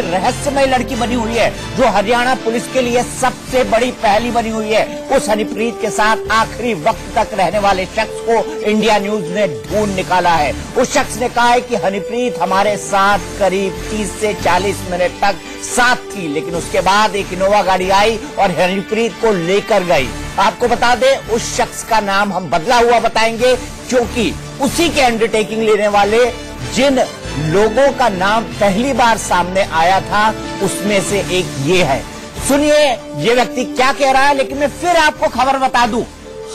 रहस्यमय लड़की बनी हुई है, जो हरियाणा पुलिस के लिए सबसे बड़ी पहली बनी हुई है। उस हनीप्रीत के साथ आखिरी वक्त तक रहने वाले शख्स को इंडिया न्यूज ने ढूंढ निकाला है। उस शख्स ने कहा है कि हनीप्रीत हमारे साथ करीब 30 से 40 मिनट तक साथ थी, लेकिन उसके बाद एक इनोवा गाड़ी आई और हनीप्रीत को लेकर गई। आपको बता दें, उस शख्स का नाम हम बदला हुआ बताएंगे, क्योंकि उसी के अंडरटेकिंग लेने वाले जिन लोगों का नाम पहली बार सामने आया था उसमें से एक ये है। सुनिए ये व्यक्ति क्या कह रहा है। लेकिन मैं फिर आपको खबर बता दूं,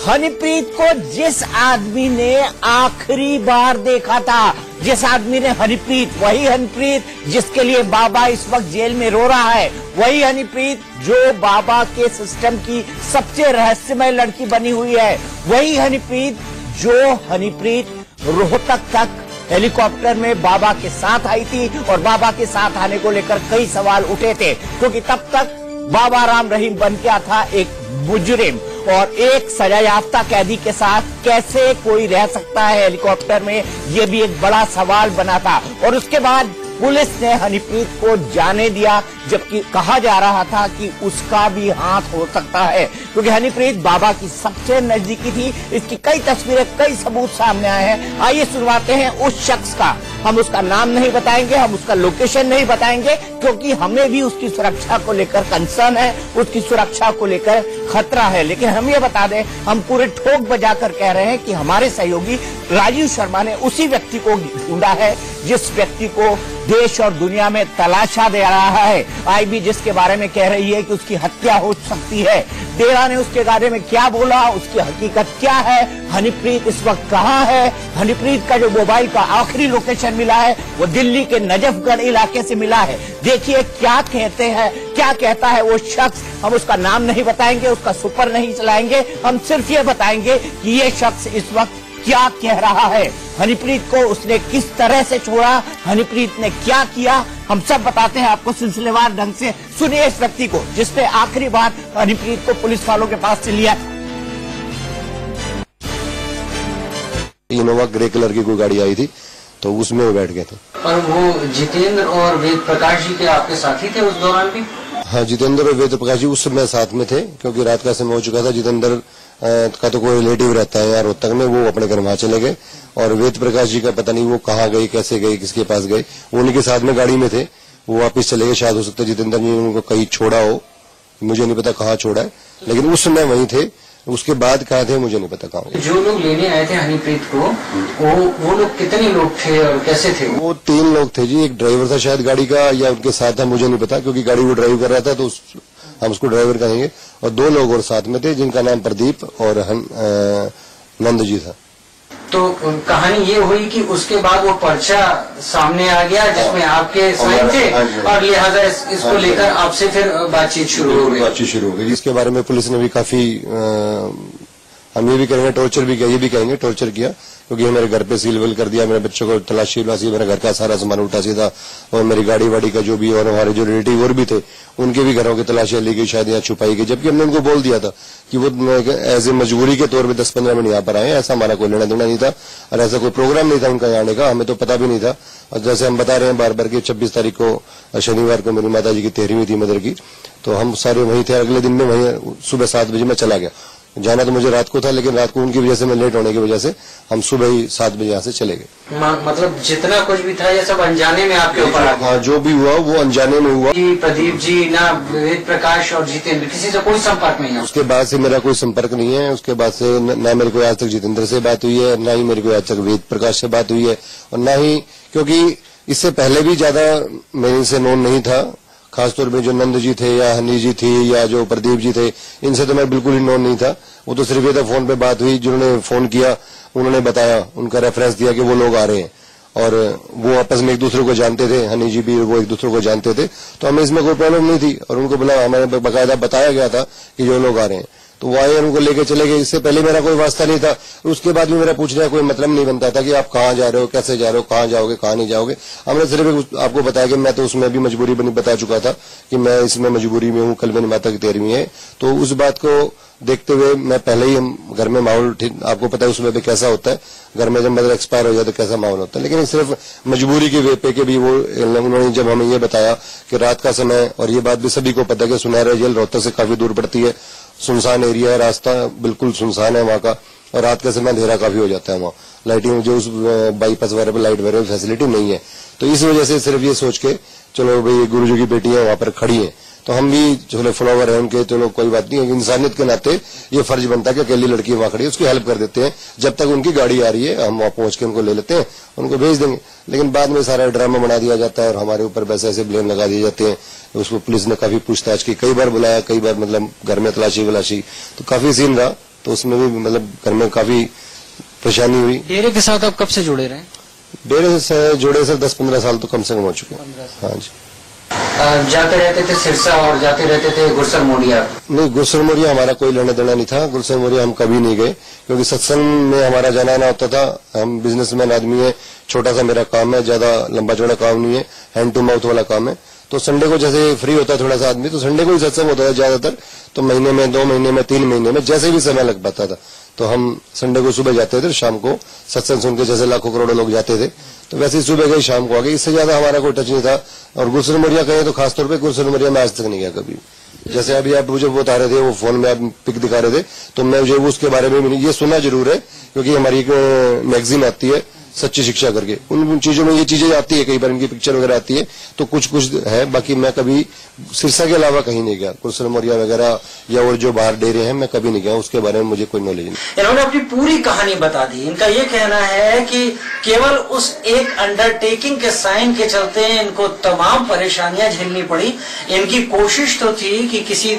हनीप्रीत को जिस आदमी ने आखिरी बार देखा था, जिस आदमी ने हनीप्रीत, वही हनीप्रीत जिसके लिए बाबा इस वक्त जेल में रो रहा है, वही हनीप्रीत जो बाबा के सिस्टम की सबसे रहस्यमय लड़की बनी हुई है, वही हनीप्रीत जो हनीप्रीत रोहतक तक हेलीकॉप्टर में बाबा के साथ आई थी और बाबा के साथ आने को लेकर कई सवाल उठे थे, क्योंकि तब तक बाबा राम रहीम बन गया था एक मुजरिम, और एक सजायाफ्ता कैदी के साथ कैसे कोई रह सकता है हेलीकॉप्टर में, ये भी एक बड़ा सवाल बना था। और उसके बाद पुलिस ने हनीप्रीत को जाने दिया, जबकि कहा जा रहा था कि उसका भी हाथ हो सकता है, क्योंकि हनीप्रीत बाबा की सबसे नजदीकी थी। इसकी कई तस्वीरें, कई सबूत सामने आए हैं। आइए सुनवाते हैं उस शख्स का। हम उसका नाम नहीं बताएंगे, हम उसका लोकेशन नहीं बताएंगे, क्योंकि हमें भी उसकी सुरक्षा को लेकर कंसर्न है, उसकी सुरक्षा को लेकर खतरा है। लेकिन हम ये बता दें, हम पूरे ठोक बजाकर कह रहे हैं कि हमारे सहयोगी राजीव शर्मा ने उसी व्यक्ति को ढूंढा है जिस व्यक्ति को देश और दुनिया में तलाशा दे रहा है। आईबी जिसके बारे में कह रही है कि उसकी हत्या हो सकती है। डेरा ने उसके बारे में क्या बोला, उसकी हकीकत क्या है, हनीप्रीत इस वक्त कहाँ है, हनीप्रीत का जो मोबाइल का आखिरी लोकेशन मिला है वो दिल्ली के नजफगढ़ इलाके से मिला है। देखिए क्या कहते हैं, क्या कहता है वो शख्स। हम उसका नाम नहीं बताएंगे, उसका सुपर नहीं चलाएंगे, हम सिर्फ ये बताएंगे कि ये शख्स इस वक्त क्या कह रहा है, हनीप्रीत को उसने किस तरह से छोड़ा, हनीप्रीत ने क्या किया, हम सब बताते हैं आपको सिलसिलेवार ढंग से। सुनिए इस व्यक्ति को जिसने आखिरी बार हनीप्रीत को पुलिस वालों के पास से लिया। इनोवा ग्रे कलर की कोई गाड़ी आई थी, तो उसमें वो बैठ गए थे। और वो जितेंद्र और वेद प्रकाश जी के आपके साथी थे उस दौरान भी? हाँ, जितेंद्र और वेद प्रकाश जी उस समय साथ में थे, क्योंकि रात का समय हो चुका था। जितेंद्र का तो कोई रिलेटिव रहता है यार रोहतक में, वो अपने घर वहां चले गए। और वेद प्रकाश जी का पता नहीं वो कहाँ गए, कैसे गए, किसके पास गए, वो उनके साथ में गाड़ी में थे, वो वापस चले गए। शायद हो सकता है जितेंद्र जी उनको कहीं छोड़ा हो, मुझे नहीं पता कहाँ छोड़ा है, लेकिन उस समय वहीं थे। उसके बाद कहा थे मुझे नहीं पता कहाँ। जो लोग लेने आए थे हनीप्रीत को, वो लोग कितने लोग थे और कैसे थे? वो 3 लोग थे जी। एक ड्राइवर था शायद गाड़ी का, या उनके साथ था, मुझे नहीं पता, क्योंकि गाड़ी वो ड्राइव कर रहा था, तो हम उसको ड्राइवर कहेंगे। और 2 लोग और साथ में थे, जिनका नाम प्रदीप और नंद जी था। तो कहानी ये हुई कि उसके बाद वो पर्चा सामने आ गया जिसमें आपके साइन थे, और लिहाजा इसको लेकर आपसे फिर बातचीत शुरू हो गई। इसके बारे में पुलिस ने भी काफी हम ये भी करेंगे, टॉर्चर भी किया, ये भी कहेंगे टॉर्चर किया, क्योंकि मेरे घर पे सील विल कर दिया, मेरे बच्चों को तलाशी वलाशी, मेरे घर का सारा सामान उठा सीधा, और मेरी गाड़ी वाड़ी का जो भी, और हमारे जो रिलेटिव और भी थे उनके भी घरों की तलाशियां ली गई, शायद यहाँ छुपाई गई। जबकि हमने उनको बोल दिया था कि वो एज ए मजबूरी के तौर पर 10-15 मिनट यहाँ पर आए, ऐसा हमारा कोई लेना देना नहीं था, और ऐसा कोई प्रोग्राम नहीं था उनका यहाँ आने का, हमें तो पता भी नहीं था। और जैसे हम बता रहे हैं बार बार की 26 तारीख को शनिवार को मेरी माता जी की 13वीं थी मदर की, तो हम सारे वहीं थे। अगले दिन में वहीं सुबह 7 बजे मैं चला गया। जाना तो मुझे रात को था, लेकिन रात को उनकी वजह से मैं लेट होने की वजह से हम सुबह ही 7 बजे यहाँ से चले गए। मतलब जितना कुछ भी था ये सब अनजाने में आपके ऊपर? हाँ, जो भी हुआ वो अनजाने में हुआ। प्रदीप जी, ना वेद प्रकाश और जितेंद्र, किसी से कोई संपर्क नहीं है? उसके बाद से मेरा कोई संपर्क नहीं है। उसके बाद से न मेरे को आज तक जितेंद्र से बात हुई है, न ही मेरे को आज तक वेद प्रकाश से बात हुई है, और न ही, क्योंकि इससे पहले भी ज्यादा मेरे से नोन नहीं था। खासतौर पे जो नंद जी थे या हनी जी थी या जो प्रदीप जी थे, इनसे तो मैं बिल्कुल ही नोन नहीं था। वो तो सिर्फ ये था फोन पे बात हुई, जिन्होंने फोन किया उन्होंने बताया, उनका रेफरेंस दिया कि वो लोग आ रहे हैं, और वो आपस में एक दूसरे को जानते थे, हनी जी भी वो एक दूसरे को जानते थे, तो हमें इसमें कोई प्रॉब्लम नहीं थी। और उनको बोला, हमें बाकायदा बताया गया था कि जो लोग आ रहे हैं, तो तो वो आए, उनको लेके चले गए। इससे पहले मेरा कोई वास्ता नहीं था, उसके बाद भी मेरा पूछने का कोई मतलब नहीं बनता था कि आप कहाँ जा रहे हो, कैसे जा रहे हो, कहाँ जाओगे, कहाँ नहीं जाओगे। हमने सिर्फ आपको बताया कि मैं तो उसमें भी मजबूरी बता चुका था कि मैं इसमें मजबूरी में हूँ, कल मेरी माता की 13वीं है। तो उस बात को देखते हुए मैं पहले ही घर में माहौल, आपको पता है उसमें भी कैसा होता है, घर में जब मदर एक्सपायर हो जाए तो कैसा माहौल होता है। लेकिन सिर्फ मजबूरी के वे पे के भी वो उन्होंने जब हमें ये बताया कि रात का समय, और ये बात भी सभी को पता है कि सुनहरा जेल रोहतक से काफी दूर पड़ती है, सुनसान एरिया है, रास्ता बिल्कुल सुनसान है वहाँ का, और रात का समय अंधेरा काफी हो जाता है वहाँ। लाइटिंग जो उस बाईपास वगैरह पर लाइट वगैरह फैसिलिटी नहीं है। तो इस वजह से सिर्फ ये सोच के चलो भाई गुरुजी की बेटी है वहां पर खड़ी है, तो हम भी चलो फॉलोवर है उनके, चलो कोई बात नहीं, इंसानियत के नाते ये फर्ज बनता है कि अकेली लड़की वहां खड़ी है, उसकी हेल्प कर देते हैं। जब तक उनकी गाड़ी आ रही है हम वहां पहुंच के उनको ले लेते हैं, उनको भेज देंगे। लेकिन बाद में सारा ड्रामा बना दिया जाता है और हमारे ऊपर वैसे ऐसे ब्लेम लगा दिए जाते हैं। उसको पुलिस ने काफी पूछताछ की, कई बार बुलाया, कई बार मतलब घर में तलाशी, तो काफी सीन रहा। तो उसमें भी मतलब घर में काफी परेशानी हुई। डेरे के साथ आप कब से जुड़े रहे? डेरे से जुड़े सर 10-15 साल तो कम से कम हो चुके हैं। हाँ जी। जाते रहते थे सिरसा और जाते रहते थे गुरसर मोरिया? नहीं, गुरसर मोरिया हमारा कोई लेना देना नहीं था। गुरसर मोरिया हम कभी नहीं गए, क्योंकि सत्संग में हमारा जाना आना होता था। हम बिजनेसमैन आदमी है, छोटा सा मेरा काम है, ज्यादा लंबा चौड़ा काम नहीं है, हैंड टू माउथ वाला काम है। तो संडे को जैसे फ्री होता है थोड़ा सा आदमी, तो संडे को ही सत्संग होता था ज्यादातर। तो महीने में, 2 महीने में, 3 महीने में जैसे भी समय लग पाता था, तो हम संडे को सुबह जाते थे, शाम को सत्संग सुन के जैसे लाखों करोड़ों लोग जाते थे, तो वैसे ही सुबह गए शाम को आ गए। इससे ज्यादा हमारा कोई टच नहीं था। और गुरसर मोरिया कहे तो खासतौर पे गुरसर मोरिया में आज तक नहीं गया कभी। जैसे अभी आप मुझे बता रहे थे, वो फोन में आप पिक दिखा रहे थे, तो मैं मुझे उसके बारे में भी नहीं, ये सुना जरूर है क्योंकि हमारी एक मैगजीन आती है सच्ची शिक्षा करके, उन चीजों में ये चीजें आती है, कई बार इनकी पिक्चर वगैरह आती है, तो कुछ है। बाकी मैं कभी सिरसा के अलावा कहीं नहीं गया, गुरसर मोरिया वगैरह या और जो बाहर डेरे हैं मैं कभी नहीं गया, उसके बारे में मुझे कोई नॉलेज नहीं। इन्होंने अपनी पूरी कहानी बता दी। इनका ये कहना है कि केवल उस एक अंडरटेकिंग के साइन के चलते इनको तमाम परेशानियां झेलनी पड़ी। इनकी कोशिश तो थी कि किसी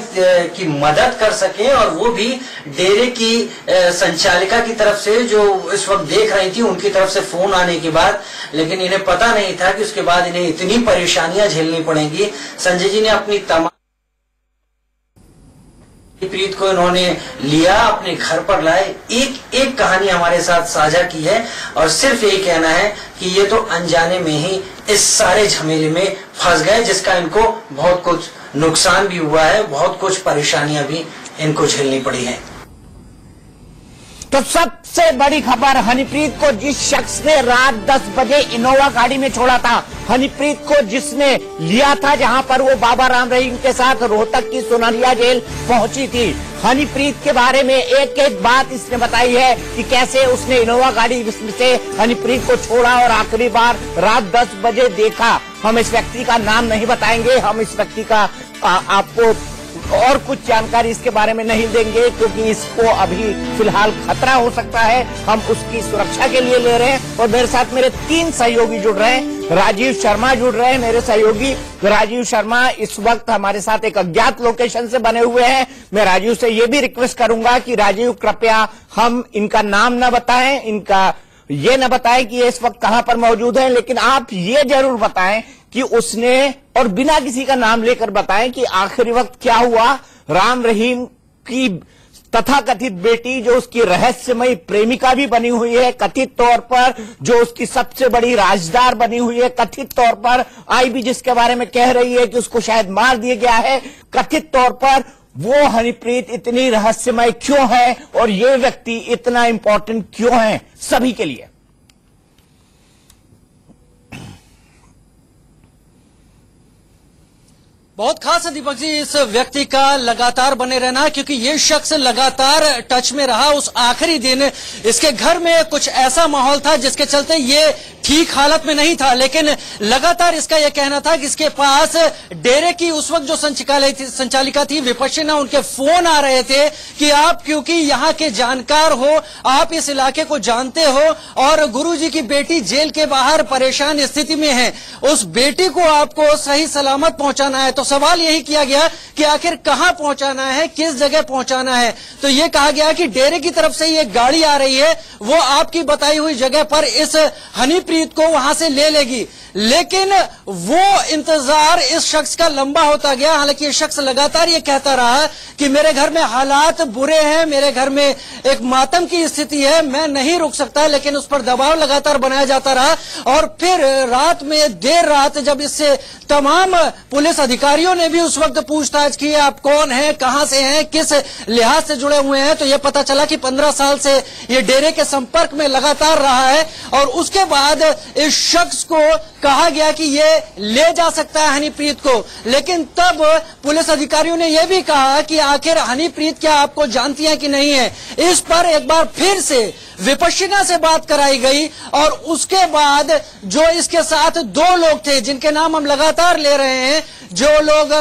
की मदद कर सके, और वो भी डेरे की संचालिका की तरफ से, जो इस वक्त देख रही थी, उनकी तरफ से फोन आने के बाद। लेकिन इन्हें पता नहीं था कि उसके बाद इन्हें इतनी परेशानियां झेलनी पड़ेंगी। संजय जी ने अपनी तमाम प्रीत को इन्होंने लिया, अपने घर पर लाए, एक एक कहानी हमारे साथ साझा की है, और सिर्फ यही कहना है कि ये तो अनजाने में ही इस सारे झमेले में फंस गए, जिसका इनको बहुत कुछ नुकसान भी हुआ है, बहुत कुछ परेशानियां भी इनको झेलनी पड़ी है। तो सबसे बड़ी खबर, हनीप्रीत को जिस शख्स ने रात 10 बजे इनोवा गाड़ी में छोड़ा था, हनीप्रीत को जिसने लिया था जहां पर वो बाबा राम रहीम के साथ रोहतक की सुनहरिया जेल पहुंची थी, हनीप्रीत के बारे में एक एक बात इसने बताई है कि कैसे उसने इनोवा गाड़ी से हनीप्रीत को छोड़ा और आखिरी बार रात 10 बजे देखा। हम इस व्यक्ति का नाम नहीं बताएंगे, हम इस व्यक्ति का आपको और कुछ जानकारी इसके बारे में नहीं देंगे, क्योंकि इसको अभी फिलहाल खतरा हो सकता है। हम उसकी सुरक्षा के लिए ले रहे हैं। और मेरे साथ मेरे 3 सहयोगी जुड़ रहे हैं। राजीव शर्मा जुड़ रहे हैं, मेरे सहयोगी राजीव शर्मा इस वक्त हमारे साथ एक अज्ञात लोकेशन से बने हुए हैं। मैं राजीव से ये भी रिक्वेस्ट करूंगा कि राजीव कृपया हम इनका नाम न बताएं, इनका ये न बताएं कि ये इस वक्त कहां पर मौजूद है, लेकिन आप ये जरूर बताएं कि उसने, और बिना किसी का नाम लेकर बताएं कि आखिरी वक्त क्या हुआ। राम रहीम की तथाकथित बेटी, जो उसकी रहस्यमयी प्रेमिका भी बनी हुई है, कथित तौर पर जो उसकी सबसे बड़ी राजदार बनी हुई है, कथित तौर पर आईबी जिसके बारे में कह रही है कि उसको शायद मार दिया गया है, कथित तौर पर वो हनीप्रीत इतनी रहस्यमय क्यों है और ये व्यक्ति इतना इंपॉर्टेंट क्यों है सभी के लिए। बहुत खास है दीपक जी इस व्यक्ति का लगातार बने रहना, क्योंकि ये शख्स लगातार टच में रहा। उस आखिरी दिन इसके घर में कुछ ऐसा माहौल था जिसके चलते ये ठीक हालत में नहीं था, लेकिन लगातार इसका यह कहना था कि इसके पास डेरे की उस वक्त जो संचालिका थी विपश्यना, उनके फोन आ रहे थे कि आप क्योंकि यहाँ के जानकार हो, आप इस इलाके को जानते हो और गुरुजी की बेटी जेल के बाहर परेशान स्थिति में है, उस बेटी को आपको सही सलामत पहुंचाना है, तो सवाल यही किया गया कि आखिर कहां पहुंचाना है, किस जगह पहुंचाना है। तो ये कहा गया कि डेरे की तरफ से ये गाड़ी आ रही है, वो आपकी बताई हुई जगह पर इस हनीप्रीत को वहां से ले लेगी। लेकिन वो इंतजार इस शख्स का लंबा होता गया। हालांकि ये शख्स लगातार ये कहता रहा कि मेरे घर में हालात बुरे हैं, मेरे घर में एक मातम की स्थिति है, मैं नहीं रुक सकता। लेकिन उस पर दबाव लगातार बनाया जाता रहा। और फिर रात में देर रात जब इससे तमाम पुलिस अधिकारियों ने भी उस वक्त पूछताछ की, आप कौन हैं, कहां से हैं, किस लिहाज से जुड़े हुए हैं, तो यह पता चला कि 15 साल से ये डेरे के संपर्क में लगातार रहा है। और उसके बाद इस शख्स को कहा गया कि ये ले जा सकता है हनीप्रीत को। लेकिन तब पुलिस अधिकारियों ने यह भी कहा कि आखिर हनीप्रीत क्या आपको जानती है कि नहीं है। इस पर एक बार फिर से विपश्यना से बात कराई गई। और उसके बाद जो इसके साथ 2 लोग थे जिनके नाम हम लगातार ले रहे हैं, जो लोग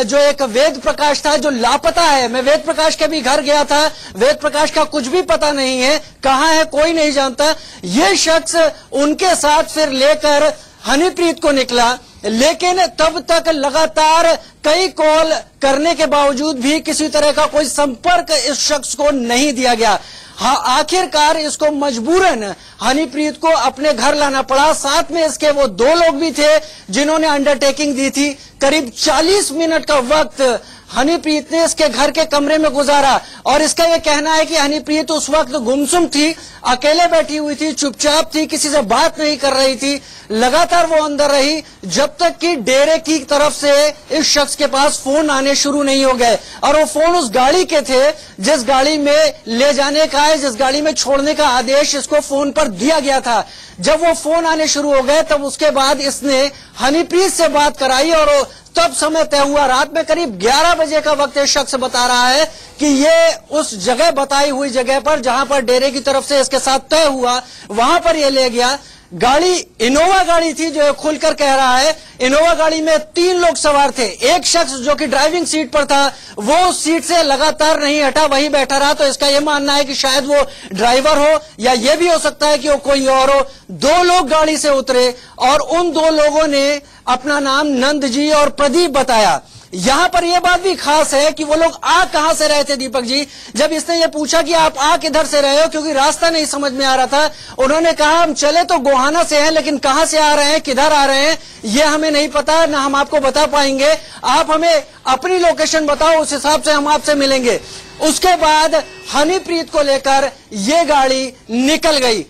जो एक वेद प्रकाश था जो लापता है। मैं वेद प्रकाश के भी घर गया था, वेद प्रकाश का कुछ भी पता नहीं है, कहां है कोई नहीं जानता। ये शख्स उनके साथ फिर लेकर हनीप्रीत को निकला। लेकिन तब तक लगातार कई कॉल करने के बावजूद भी किसी तरह का कोई संपर्क इस शख्स को नहीं दिया गया। हाँ, आखिरकार इसको मजबूरन हनीप्रीत को अपने घर लाना पड़ा। साथ में इसके वो 2 लोग भी थे जिन्होंने अंडरटेकिंग दी थी। करीब 40 मिनट का वक्त हनीप्रीत ने इसके घर के कमरे में गुजारा। और इसका यह कहना है कि हनीप्रीत उस वक्त गुमसुम थी, अकेले बैठी हुई थी, चुपचाप थी, किसी से बात नहीं कर रही थी। लगातार वो अंदर रही जब तक कि डेरे की तरफ से इस शख्स के पास फोन आने शुरू नहीं हो गए। और वो फोन उस गाड़ी के थे जिस गाड़ी में ले जाने का है, जिस गाड़ी में छोड़ने का आदेश इसको फोन पर दिया गया था। जब वो फोन आने शुरू हो गए तब उसके बाद इसने हनीप्रीत से बात कराई। और तब समय तय हुआ, रात में करीब 11 बजे का वक्त इस शख्स बता रहा है कि ये उस जगह बताई हुई जगह पर जहां पर डेरे की तरफ से इसके साथ तय हुआ, वहां पर ये ले गया। गाड़ी इनोवा गाड़ी थी जो खुलकर कह रहा है। इनोवा गाड़ी में 3 लोग सवार थे। एक शख्स जो कि ड्राइविंग सीट पर था वो उस सीट से लगातार नहीं हटा, वहीं बैठा रहा। तो इसका यह मानना है कि शायद वो ड्राइवर हो या यह भी हो सकता है कि वो कोई और हो। 2 लोग गाड़ी से उतरे और उन 2 लोगों ने अपना नाम नंद जी और प्रदीप बताया। यहां पर यह बात भी खास है कि वो लोग आ कहां से रहे थे दीपक जी। जब इसने ये पूछा कि आप आ किधर से रहे हो, क्योंकि रास्ता नहीं समझ में आ रहा था, उन्होंने कहा हम चले तो गोहाना से हैं, लेकिन कहां से आ रहे हैं, किधर आ रहे हैं, ये हमें नहीं पता, ना हम आपको बता पाएंगे। आप हमें अपनी लोकेशन बताओ, उस हिसाब से हम आपसे मिलेंगे। उसके बाद हनीप्रीत को लेकर ये गाड़ी निकल गई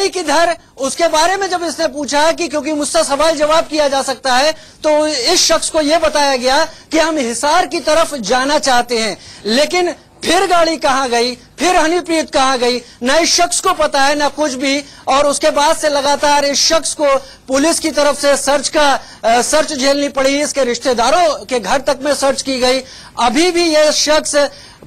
किधर, उसके बारे में जब इसने पूछा कि क्योंकि मुझसे सवाल जवाब किया जा सकता है, तो इस शख्स को यह बताया गया कि हम हिसार की तरफ जाना चाहते हैं। लेकिन फिर गाड़ी कहां गई, फिर हनीप्रीत कहां गई, न इस शख्स को पता है न कुछ भी। और उसके बाद से लगातार इस शख्स को पुलिस की तरफ से सर्च झेलनी पड़ी। इसके रिश्तेदारों के घर तक में सर्च की गई। अभी भी यह शख्स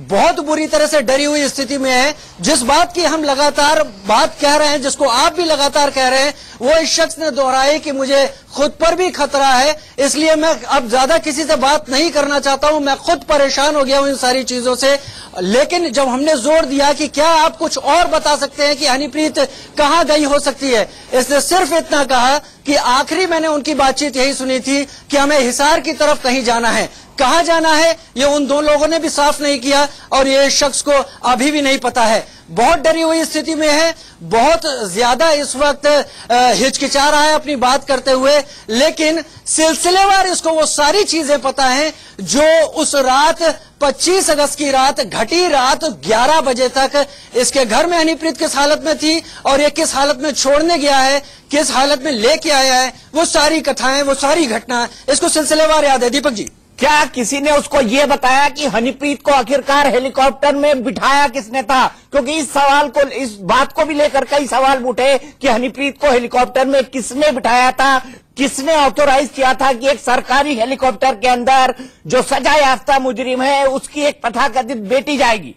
बहुत बुरी तरह से डरी हुई स्थिति में है। जिस बात की हम लगातार बात कह रहे हैं, जिसको आप भी लगातार कह रहे हैं, वो इस शख्स ने दोहराई कि मुझे खुद पर भी खतरा है, इसलिए मैं अब ज्यादा किसी से बात नहीं करना चाहता हूं, मैं खुद परेशान हो गया हूं इन सारी चीजों से। लेकिन जब हमने जोर दिया कि क्या आप कुछ और बता सकते हैं कि हनीप्रीत कहां गई हो सकती है, इसने सिर्फ इतना कहा कि आखिरी मैंने उनकी बातचीत यही सुनी थी कि हमें हिसार की तरफ कहीं जाना है। कहां जाना है ये उन 2 लोगों ने भी साफ नहीं किया और ये शख्स को अभी भी नहीं पता है। बहुत डरी हुई स्थिति में है, बहुत ज्यादा इस वक्त हिचकिचा रहा है अपनी बात करते हुए। लेकिन सिलसिलेवार इसको वो सारी चीजें पता हैं जो उस रात 25 अगस्त की रात घटी। रात 11 बजे तक इसके घर में हनीप्रीत किस हालत में थी और ये किस हालत में छोड़ने गया है, किस हालत में लेके आया है, वो सारी कथाएं, वो सारी घटना इसको सिलसिलेवार याद है। दीपक जी, क्या किसी ने उसको ये बताया कि हनीप्रीत को आखिरकार हेलीकॉप्टर में बिठाया किसने था? क्योंकि इस बात को भी लेकर कई सवाल उठे कि हनीप्रीत को हेलीकॉप्टर में किसने बिठाया था, किसने ऑथोराइज किया था कि एक सरकारी हेलीकॉप्टर के अंदर जो सजा याफ्ता मुजरिम है उसकी एक तथाकथित बेटी जाएगी।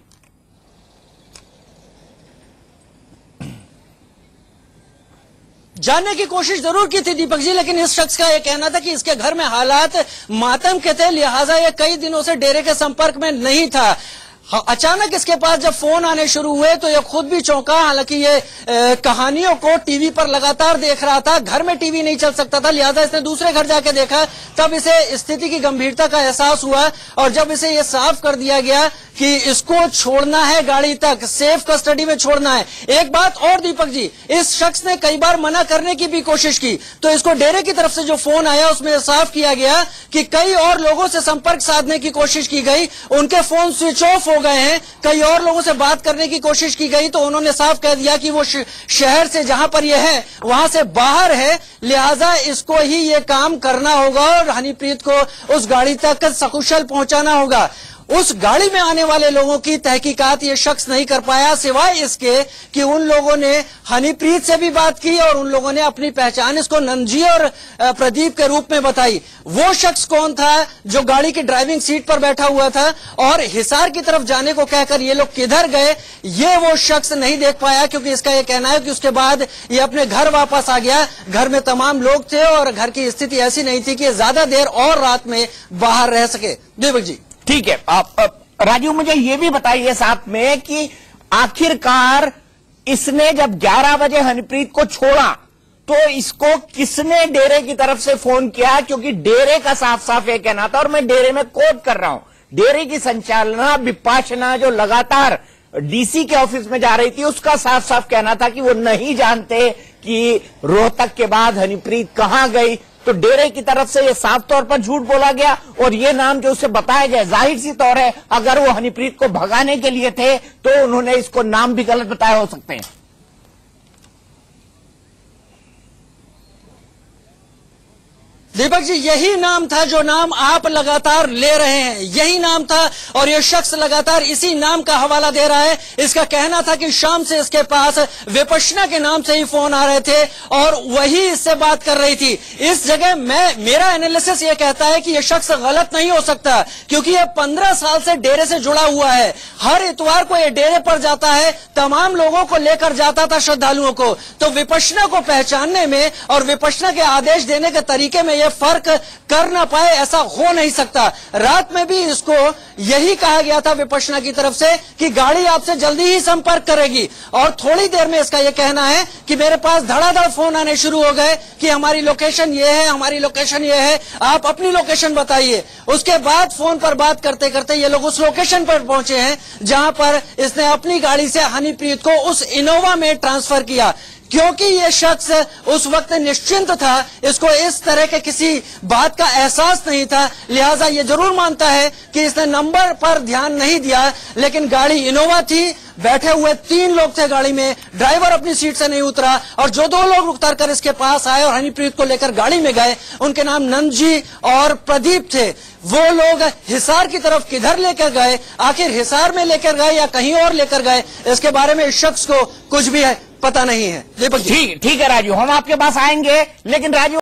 जानने की कोशिश जरूर की थी दीपक जी, लेकिन इस शख्स का यह कहना था कि इसके घर में हालात मातम के थे, लिहाजा ये कई दिनों से डेरे के संपर्क में नहीं था। हाँ, अचानक इसके पास जब फोन आने शुरू हुए तो ये खुद भी चौंका। हालांकि ये कहानियों को टीवी पर लगातार देख रहा था, घर में टीवी नहीं चल सकता था, लिहाजा इसने दूसरे घर जाके देखा, तब इसे स्थिति की गंभीरता का एहसास हुआ। और जब इसे ये साफ कर दिया गया कि इसको छोड़ना है गाड़ी तक, सेफ कस्टडी में छोड़ना है। एक बात और दीपक जी, इस शख्स ने कई बार मना करने की भी कोशिश की, तो इसको डेरे की तरफ से जो फोन आया उसमें साफ किया गया कि कई और लोगों से संपर्क साधने की कोशिश की गई, उनके फोन स्विच ऑफ हो गए हैं, कई और लोगों से बात करने की कोशिश की गई, तो उन्होंने साफ कह दिया कि वो शहर से जहां पर यह है वहां से बाहर है, लिहाजा इसको ही ये काम करना होगा और हनीप्रीत को उस गाड़ी तक सकुशल पहुंचाना होगा। उस गाड़ी में आने वाले लोगों की तहकीकात ये शख्स नहीं कर पाया, सिवाय इसके कि उन लोगों ने हनीप्रीत से भी बात की और उन लोगों ने अपनी पहचान इसको नंजी और प्रदीप के रूप में बताई। वो शख्स कौन था जो गाड़ी की ड्राइविंग सीट पर बैठा हुआ था और हिसार की तरफ जाने को कहकर ये लोग किधर गए, ये वो शख्स नहीं देख पाया, क्योंकि इसका ये कहना है कि उसके बाद ये अपने घर वापस आ गया। घर में तमाम लोग थे और घर की स्थिति ऐसी नहीं थी कि ज्यादा देर और रात में बाहर रह सके। दीपक जी, ठीक है। आप राजू मुझे ये भी बताइए साथ में कि आखिरकार इसने जब 11 बजे हनीप्रीत को छोड़ा तो इसको किसने डेरे की तरफ से फोन किया, क्योंकि डेरे का साफ साफ ये कहना था, और मैं डेरे में कोट कर रहा हूं, डेरे की संचालना विपाशना जो लगातार डीसी के ऑफिस में जा रही थी, उसका साफ साफ कहना था कि वो नहीं जानते कि रोहतक के बाद हनीप्रीत कहां गई। तो डेरे की तरफ से ये साफ तौर पर झूठ बोला गया और ये नाम जो उसे बताया गया, जाहिर सी तौर है अगर वो हनीप्रीत को भगाने के लिए थे तो उन्होंने इसको नाम भी गलत बताया हो सकते हैं। दीपक जी, यही नाम था जो नाम आप लगातार ले रहे हैं, यही नाम था और ये शख्स लगातार इसी नाम का हवाला दे रहा है। इसका कहना था कि शाम से इसके पास विपशना के नाम से ही फोन आ रहे थे और वही इससे बात कर रही थी। इस जगह मेरा एनालिसिस ये कहता है कि ये शख्स गलत नहीं हो सकता, क्योंकि ये 15 साल से डेरे से जुड़ा हुआ है। हर इतवार को ये डेरे पर जाता है, तमाम लोगों को लेकर जाता था, श्रद्धालुओं को। तो विपशना को पहचानने में और विपशना के आदेश देने के तरीके में फर्क कर ना पाए, ऐसा हो नहीं सकता। रात में भी इसको यही कहा गया था विपशना की तरफ से कि गाड़ी आपसे जल्दी ही संपर्क करेगी, और थोड़ी देर में इसका यह कहना है कि मेरे पास धड़ाधड़ फोन आने शुरू हो गए कि हमारी लोकेशन ये है, हमारी लोकेशन ये है, आप अपनी लोकेशन बताइए। उसके बाद फोन पर बात करते करते ये लोग उस लोकेशन पर पहुंचे हैं जहां पर इसने अपनी गाड़ी से हनीप्रीत को उस इनोवा में ट्रांसफर किया। क्योंकि ये शख्स उस वक्त निश्चिंत था, इसको इस तरह के किसी बात का एहसास नहीं था, लिहाजा ये जरूर मानता है कि इसने नंबर पर ध्यान नहीं दिया, लेकिन गाड़ी इनोवा थी, बैठे हुए 3 लोग थे गाड़ी में, ड्राइवर अपनी सीट से नहीं उतरा और जो 2 लोग उतर कर इसके पास आए और हनीप्रीत को लेकर गाड़ी में गए, उनके नाम नंजी और प्रदीप थे। वो लोग हिसार की तरफ किधर लेकर गए, आखिर हिसार में लेकर गए या कहीं और लेकर गए, इसके बारे में इस शख्स को कुछ भी पता नहीं है। ठीक है राजू, हम आपके पास आएंगे, लेकिन राजू